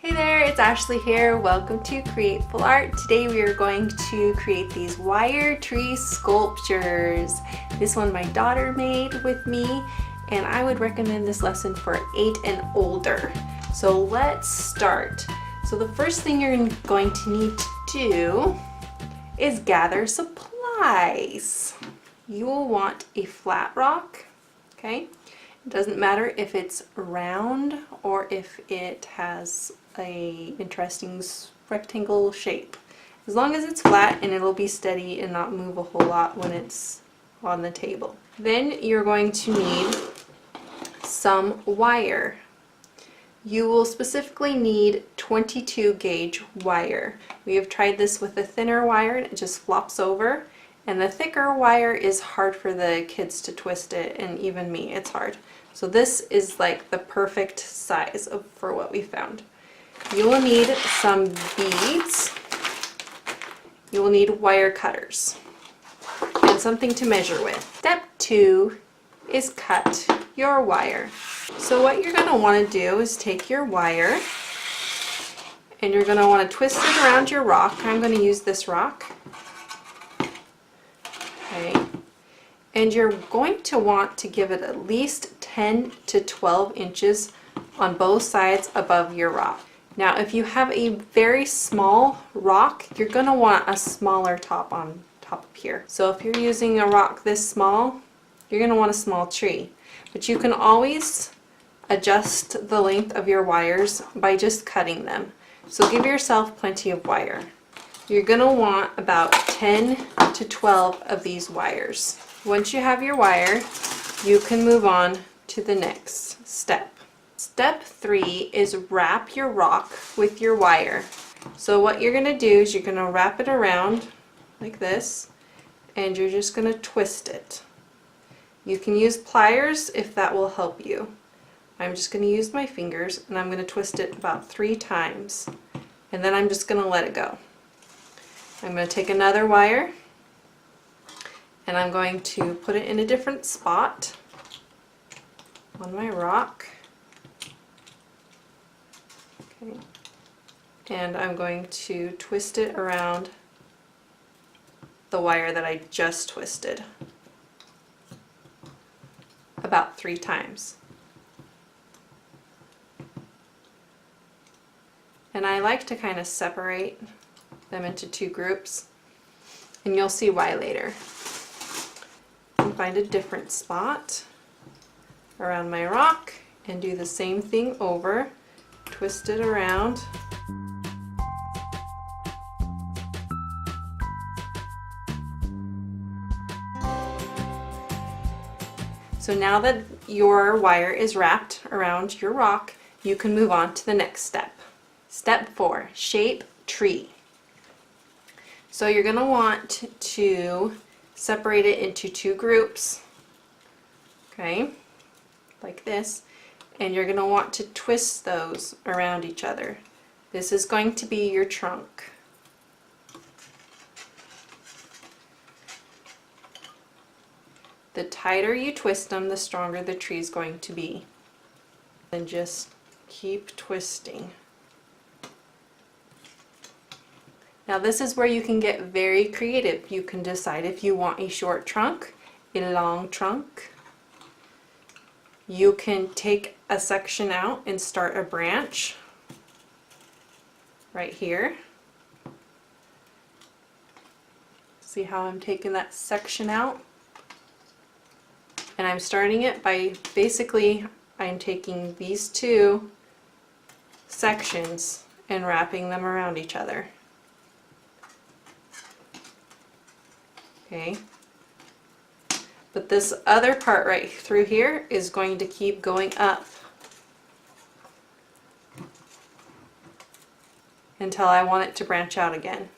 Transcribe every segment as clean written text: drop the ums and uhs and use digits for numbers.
Hey there, it's Ashley here. Welcome to Createful Art. Today we are going to create these wire tree sculptures. This one my daughter made with me, and I would recommend this lesson for 8 and older. So let's start. So the first thing you're going to need to do is gather supplies. You will want a flat rock, okay? It doesn't matter if it's round or if it has a interesting rectangle shape. As long as it's flat, and it'll be steady and not move a whole lot when it's on the table. Then you're going to need some wire. You will specifically need 22 gauge wire. We have tried this with a thinner wire and it just flops over, and the thicker wire is hard for the kids to twist it, and even me, it's hard. So this is like the perfect size for what we found. You will need some beads. You will need wire cutters and something to measure with. Step 2 is cut your wire. So what you're going to want to do is take your wire and you're going to want to twist it around your rock. I'm going to use this rock. Okay. And you're going to want to give it at least 10 to 12 inches on both sides above your rock. Now if you have a very small rock, you're going to want a smaller top on top of here. So if you're using a rock this small, you're going to want a small tree. But you can always adjust the length of your wires by just cutting them. So give yourself plenty of wire. You're going to want about 10 to 12 of these wires. Once you have your wire, you can move on to the next step. Step 3 is wrap your rock with your wire. So what you're going to do is you're going to wrap it around like this, and you're just going to twist it. You can use pliers if that will help you. I'm just going to use my fingers, and I'm going to twist it about 3 times, and then I'm just going to let it go. I'm going to take another wire and I'm going to put it in a different spot on my rock. Okay. And I'm going to twist it around the wire that I just twisted about 3 times. And I like to kind of separate them into 2 groups, and you'll see why later. And find a different spot around my rock and do the same thing over. Twist it around. So now that your wire is wrapped around your rock, you can move on to the next step. Step 4, shape tree. So you're going to want to separate it into 2 groups, okay, like this, and you're going to want to twist those around each other. This is going to be your trunk. The tighter you twist them, the stronger the tree is going to be. And just keep twisting. Now this is where you can get very creative. You can decide if you want a short trunk, a long trunk. You can take a section out and start a branch right here. See how I'm taking that section out? And I'm starting it by basically I'm taking these 2 sections and wrapping them around each other. Okay. But this other part right through here is going to keep going up until I want it to branch out again.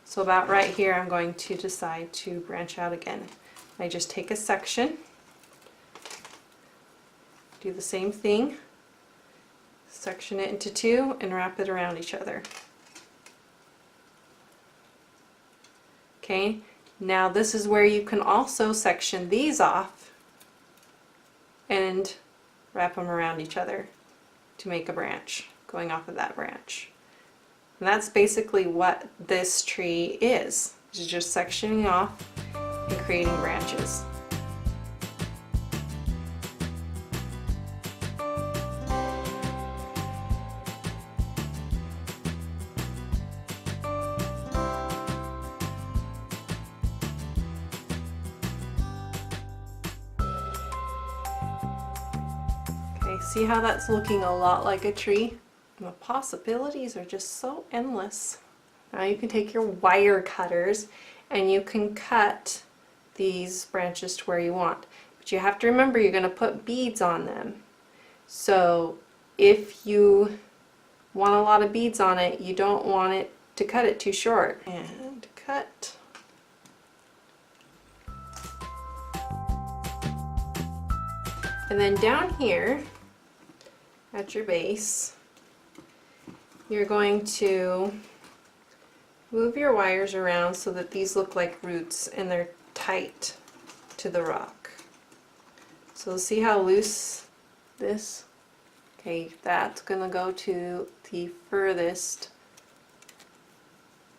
So about right here I'm going to decide to branch out again. I just take a section, do the same thing, section it into 2 and wrap it around each other. Okay. Now this is where you can also section these off and wrap them around each other to make a branch. going off of that branch. And that's basically what this tree is. It's just sectioning off and creating branches. See how that's looking a lot like a tree? And the possibilities are just so endless. Now you can take your wire cutters and you can cut these branches to where you want. But you have to remember you're going to put beads on them. So if you want a lot of beads on it, you don't want it to cut it too short. And cut. And then down here, at your base, you're going to move your wires around so that these look like roots and they're tight to the rock. So see how loose this? Okay, that's going to go to the furthest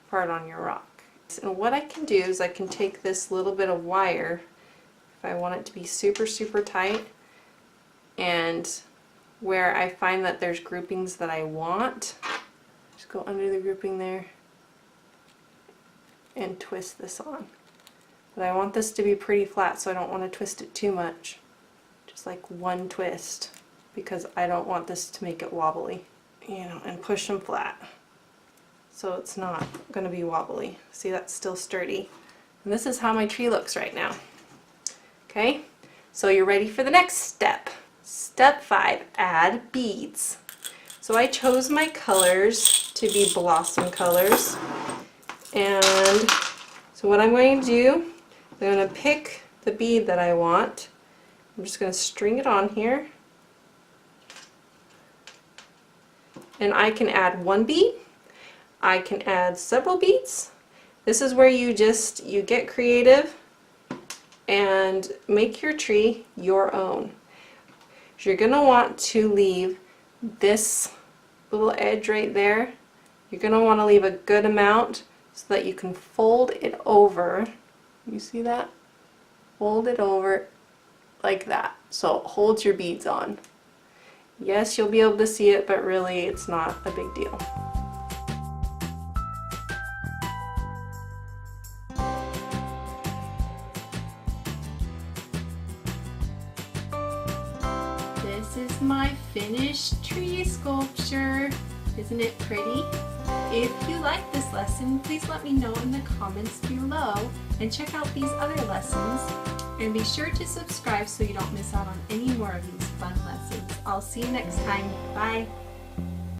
part on your rock. And what I can do is I can take this little bit of wire, if I want it to be super, super tight, and where I find that there's groupings that I want, just go under the grouping there and twist this on. But I want this to be pretty flat, so I don't want to twist it too much. Just like one twist, because I don't want this to make it wobbly. You know, and push them flat so it's not going to be wobbly. See, that's still sturdy. And this is how my tree looks right now. Okay, so you're ready for the next step. Step 5, add beads. So I chose my colors to be blossom colors. And so what I'm going to do, I'm going to pick the bead that I want. I'm just going to string it on here. And I can add one bead. I can add several beads. This is where you get creative and make your tree your own. You're going to want to leave this little edge right there. You're going to want to leave a good amount so that you can fold it over. You see that? Fold it over like that so it holds your beads on. Yes, you'll be able to see it, but really it's not a big deal. This is my finished tree sculpture. Isn't it pretty? If you like this lesson, please let me know in the comments below and check out these other lessons. And be sure to subscribe so you don't miss out on any more of these fun lessons. I'll see you next time. Bye!